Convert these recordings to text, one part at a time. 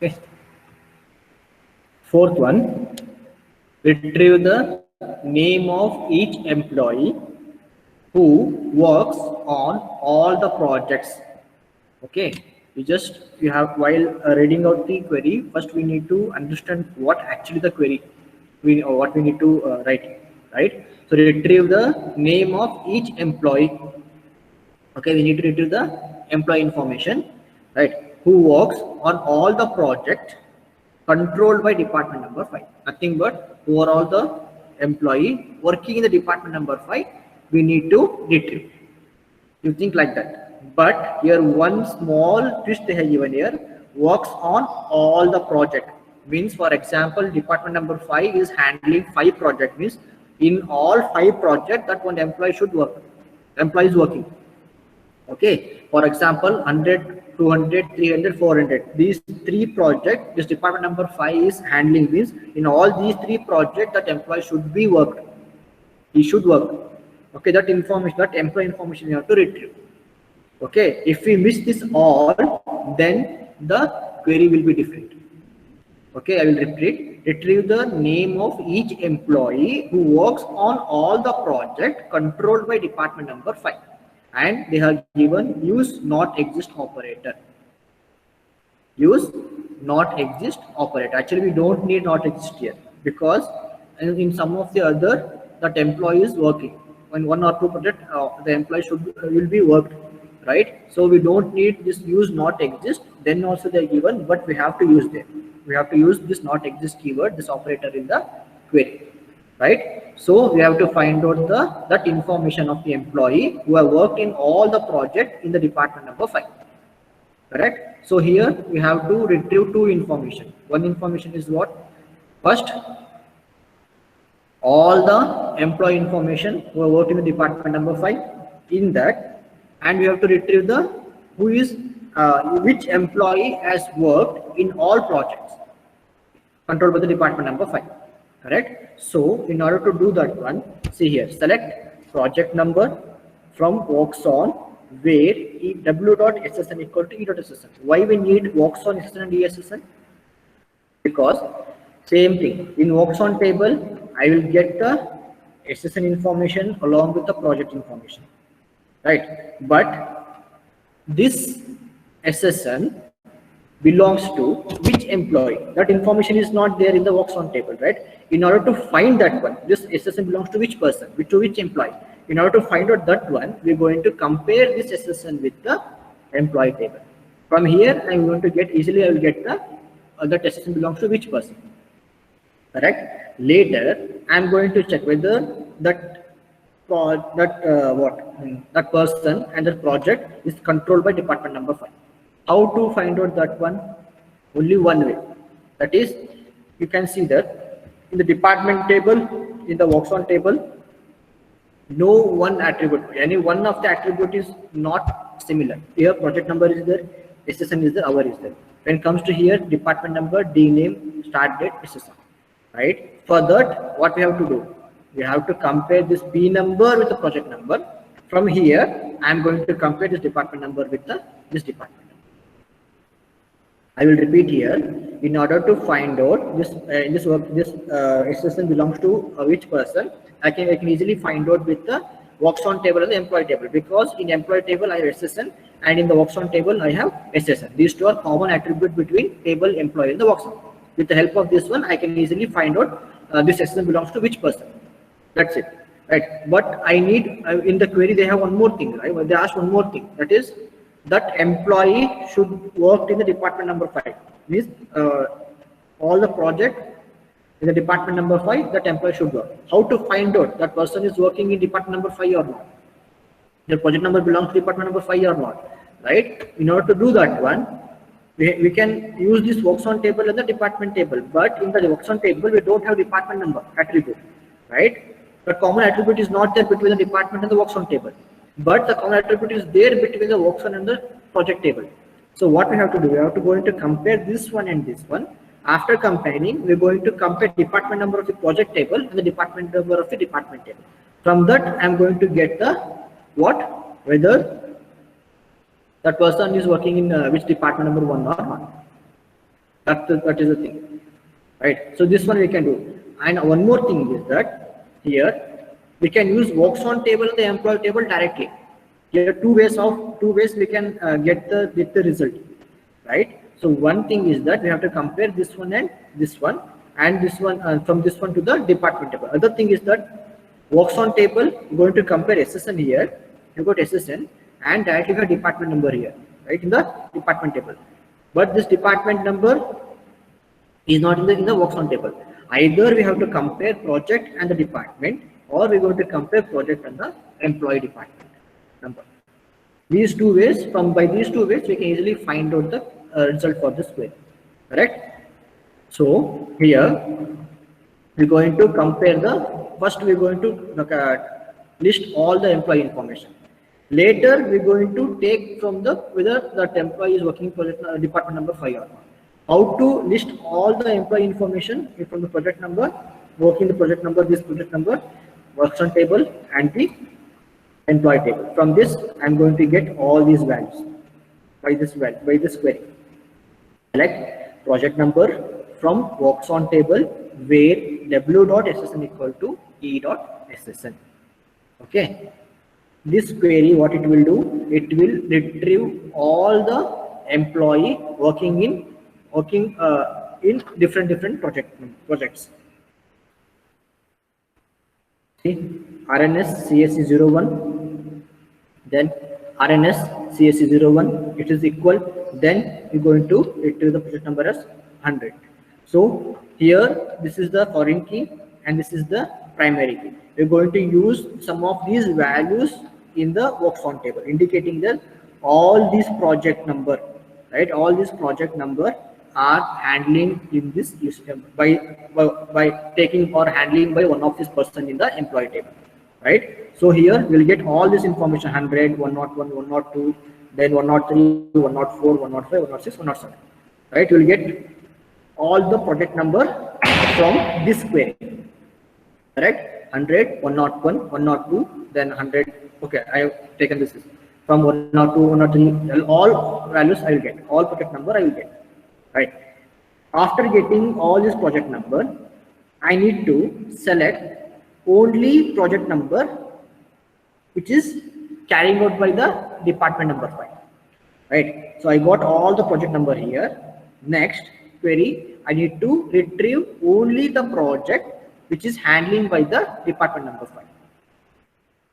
Okay. Fourth one, retrieve the name of each employee who works on all the projects. Okay, you have, while reading out the query, first we need to understand what actually the query or what we need to write, right? So retrieve the name of each employee. Okay, we need to retrieve the employee information, right? Who works on all the project controlled by department number 5. Nothing but who are all the employee working in the department number 5, we need to retrieve. You think like that, but here one small twist they have given here: works on all the project. Means, for example, department number 5 is handling 5 projects, means in all 5 projects that one employee should work, employee is working. Okay, for example, 100, 200, 300, 400, these 3 projects this department number 5 is handling. Means in all these 3 projects that employee should be worked, he should work. Okay, that information, that employee information you have to retrieve. Okay, if we miss this all, then the query will be different. Okay, I will repeat: retrieve the name of each employee who works on all the project controlled by department number 5, and they have given use not exist operator. Use not exist operator. Actually, we don't need not exist here, because in some of the other, that employee is working. When 1 or 2 project, the employee will be worked, right? So we don't need this use not exist. Then also they are given, but we have to use them. We have to use this not exist keyword, this operator, in the query, right? So we have to find out that information of the employee who have worked in all the project in the department number 5. Correct? So here we have to retrieve 2 information. One information is what? First, all the employee information who have worked in the department number 5 in that, and we have to retrieve the who is which employee has worked in all projects controlled by the department number 5. Correct? So in order to do that one, see here, select project number from works on, where w.ssn equal to e.ssn. Why we need works on SSN and ESSN? Because same thing, in works on table I will get the SSN information along with the project information, right? But this SSN belongs to which employee? That information is not there in the works on table, right? In order to find that one, this SSN belongs to which person, to which employee? In order to find out that one, we're going to compare this SSN with the employee table. From here, I'm going to get easily, I will get the that SSN belongs to which person. Correct? Later, I'm going to check whether that person and that project is controlled by department number 5. How to find out that one? Only one way. That is, you can see that in the department table, in the works on table, no one attribute, any one of the attribute is not similar. Here project number is there, SSN is there, hour is there. When it comes to here, department number, D name, start date, SSN, right? For that, what we have to do? We have to compare this P number with the project number. From here, I am going to compare this department number with this department. I will repeat here. In order to find out this SSN belongs to which person, I can easily find out with the works on table and the employee table, because in employee table I have SSN and in the works on table I have SSN. These two are common attribute between table, employee, and the works on. With the help of this one, I can easily find out this SSN belongs to which person. That's it, right? But I need in the query they have one more thing, right? They ask one more thing, that is that employee should work in the department number 5. Means all the project in the department number 5, that employee should work. How to find out that person is working in department number 5 or not? The project number belongs to department number 5 or not, right? In order to do that one, we can use this works on table and the department table, but in the works on table we don't have department number attribute, right? The common attribute is not there between the department and the works on table, but the common attribute is there between the works on and the project table. So what we have to do, we have to go into compare this one and this one. After comparing, we're going to compare department number of the project table and the department number of the department table. From that, I'm going to get the whether that person is working in which department number 1 or not. That is the thing, right? So this one we can do. And one more thing is that here we can use works on table and the employee table directly. Here two ways we can get the result, right? So one thing is that we have to compare this one and this one, and this one from this one to the department table. Other thing is that works on table, you're going to compare SSN here. You got SSN and directly the department number here, right, in the department table. But this department number is not in the works on table. Either we have to compare project and the department, or we're going to compare project and the employee department number. These two ways, by these two ways, we can easily find out the result for this query. Correct? So here we're going to compare first we're going to list all the employee information. Later we're going to take from whether that employee is working project department number 5 or not. How to list all the employee information from the project number, working the project number, this project number, works on table, and the employee table. From this, I'm going to get all these values by this query. Select project number from works on table where w.ssn equal to e.ssn. Okay. This query, what it will do, it will retrieve all the employee working in different projects. See, RNS CSC01, then RNS CSC01, it is equal, then you're going to retrieve the project number as 100. So here this is the foreign key and this is the primary key. We're going to use some of these values in the works on table, indicating that all these project number, right, all these project number are handling in this system by taking or handling by one of this person in the employee table, right? So here we'll get all this information: 100, 101, 102, then 103, 104, 105, 106, 107, right? You'll get all the project number from this query, correct? 100, 101, 102, then 100. Okay, I have taken this from 102, 103, all values I will get, all project number I will get. Right. After getting all this project number, I need to select only project number which is carrying out by the department number 5. Right. So I got all the project number here. Next query, I need to retrieve only the project which is handling by the department number 5.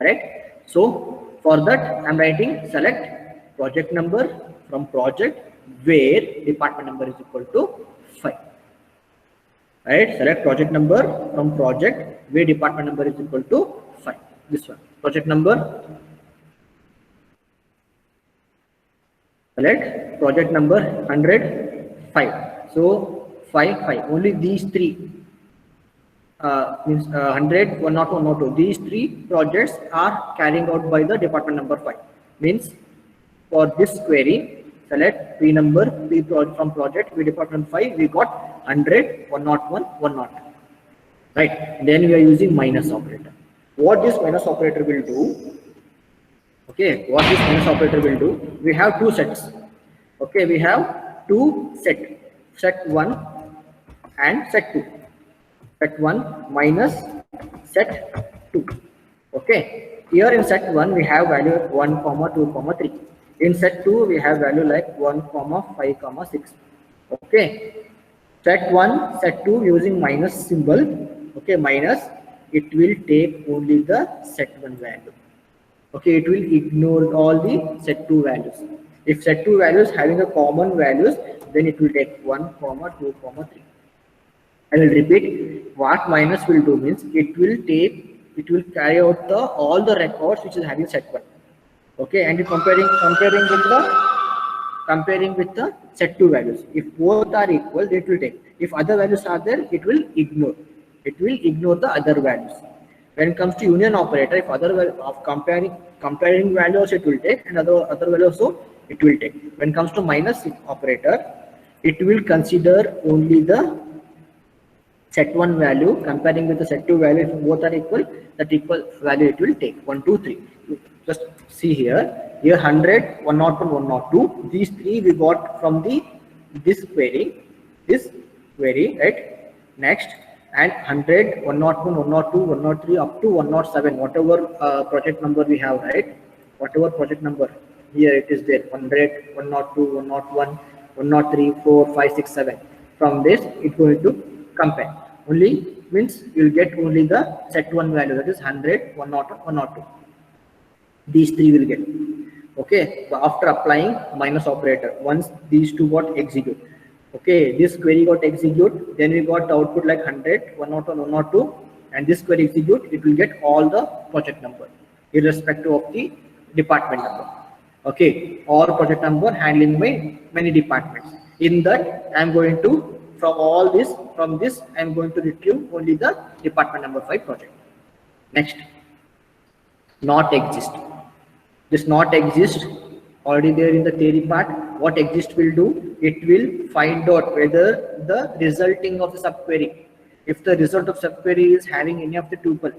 Right. So for that, I'm writing select project number from project where department number is equal to 5. Right, select project number from project where department number is equal to 5. This one, project number, select project number 105. So 5, only these three means 100, 101, 102. These three projects are carrying out by the department number 5. Means for this query, select P number, P from project, P department 5, we got 100, 101, 102. Right. Then we are using minus operator. What this minus operator will do? Okay. What this minus operator will do? We have two sets. Okay. We have two sets. Set 1 and set 2. Set 1 minus set 2. Okay. Here in set 1 we have value 1, 2, 3. In set 2, we have value like 1, 5, 6. Okay. Set 1, set 2 using minus symbol. Okay, minus, it will take only the set 1 value. Okay, it will ignore all the set 2 values. If set 2 values having a common values, then it will take 1, 2, 3. I will repeat. What minus will do means it will carry out all the records which is having set 1. Okay, and comparing with the set 2 values. If both are equal, it will take. If other values are there, it will ignore. It will ignore the other values. When it comes to union operator, if other of comparing values, it will take, and other values also it will take. When it comes to minus operator, it will consider only the set 1 value comparing with the set 2 value. If both are equal, that equal value it will take 1, 2, 3. Just see here 100, 101, 102. These three we got from this query. this query, right? Next, and 100, 101, 102, 103 up to 107, whatever project number we have, right? Whatever project number here it is there, 100, 102, 101, 103, 4, 5, 6, 7. From this, it's going to compare. Only means you'll get only the set one value, that is 100, 101, 102. These three will get. Okay, so after applying minus operator, once these two got execute. Okay, this query got execute, then we got the output like 100, 101, 102, and this query execute, it will get all the project number, irrespective of the department number. Okay, all project number handling by many departments. In that, I am going to, from this, I am going to retrieve only the department number 5 project. Next, not exist. This not exist already there in the theory part. What exist will do, it will find out whether the resulting of the subquery, if the result of subquery is having any of the tuple,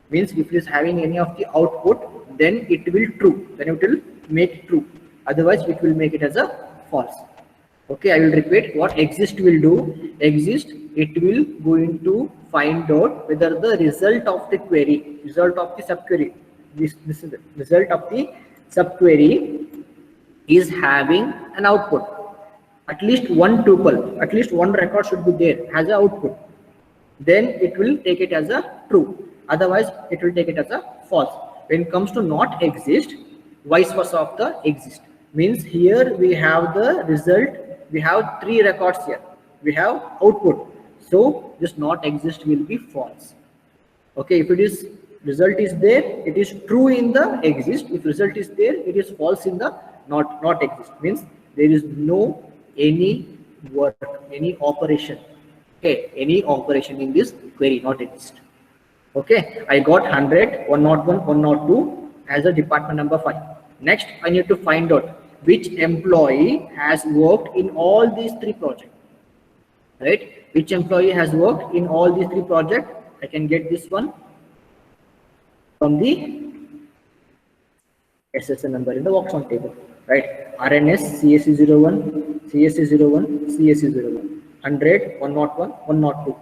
means if it is having any of the output, then it will true, then it will make true, otherwise it will make it as a false. Okay, I will repeat what exist will do. Exist, it will going to find out whether the result of the query, result of the subquery, this is the result of the subquery is having an output. At least one tuple, at least one record should be there as an output. Then it will take it as a true. Otherwise, it will take it as a false. When it comes to not exist, vice versa of the exist. Means here we have the result. We have 3 records here. We have output. So this not exist will be false. Okay, if it is result is there, it is true in the exist. If result is there, it is false in the not exist. Means there is no any work, any operation. Okay, any operation in this query not exist. Okay, I got 100, 101, 102 as a department number 5. Next, I need to find out which employee has worked in all these 3 projects. Right? Which employee has worked in all these 3 projects? I can get this one from the SSN number in the workshop table, right? RNS CSC01, CSC01, CSC01, 100, 101, 102,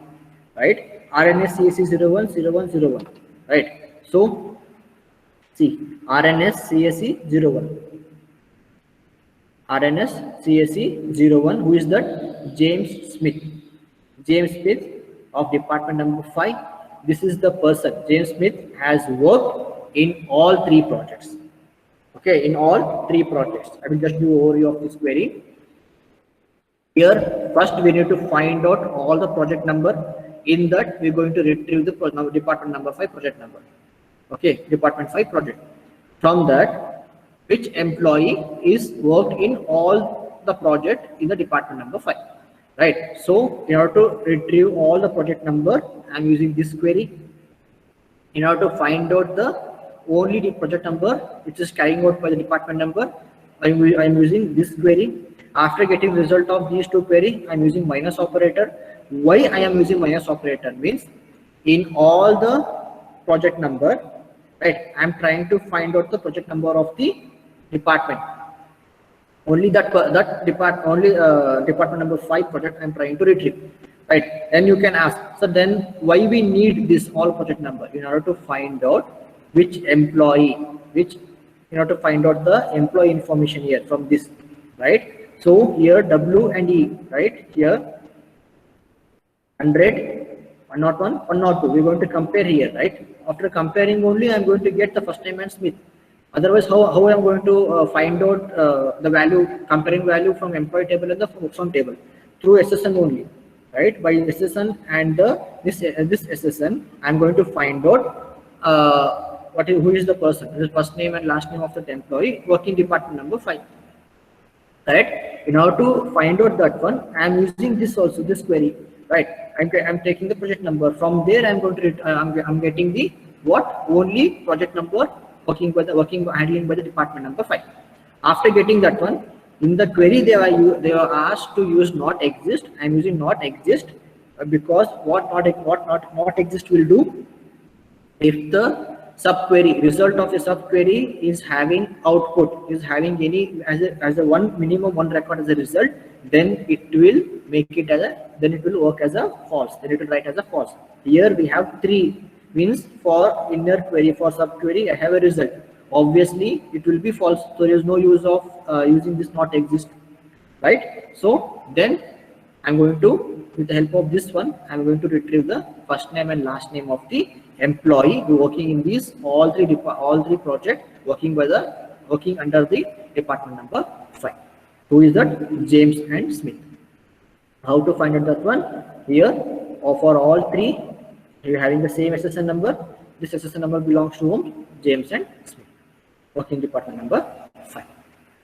right? RNS CSC01, 0101, right? So, see, RNS CSC01, RNS CSC01, who is that? James Smith. James Smith of department number 5. This is the person. James Smith has worked in all 3 projects. Okay, in all 3 projects. I will just do overview of this query. Here, first we need to find out all the project number. In that, we're going to retrieve the department number 5 project number. Okay, department 5 project. From that, which employee is worked in all the project in the department number 5. Right. So in order to retrieve all the project number, I'm using this query. In order to find out the only the project number which is carrying out by the department number, I'm using this query. After getting result of these 2 query, I'm using minus operator. Why I am using minus operator means in all the project number, right? I'm trying to find out the project number of the department. Only department number 5 project I'm trying to retrieve, right? Then you can ask, so then why we need this all project number? In order to find out which employee, in order to find out the employee information here from this, right? So here W and E, right? Here 100, 101, 102. We're going to compare here, right? After comparing only, I'm going to get the first name and Smith. Otherwise, how I'm going to find out the value, comparing value from employee table and the workshop table? Through SSN only, right? By SSN and this SSN, I'm going to find out who is the person, the first name and last name of the employee working department number 5. Right? In order to find out that one, I'm using this also, this query, right? I'm taking the project number. From there, I'm going to I'm getting the what only project number handling by the department number 5. After getting that one, in the query they are asked to use not exist. I'm using not exist because what not exist will do, if the subquery, result of a subquery is having output, is having any as a minimum one record as a result, then it will make it as a, then it will work as a false, then it will write as a false. Here we have 3, means for inner query, for subquery I have a result, obviously it will be false, so there is no use of using this not exist, right? So then I'm going to, with the help of this one, I'm going to retrieve the first name and last name of the employee who working in these all three projects, working under the department number 5. Who is that? James and Smith. How to find out that one? Here, for all three, you're having the same SSN number. This SSN number belongs to whom? James and Smith, working department number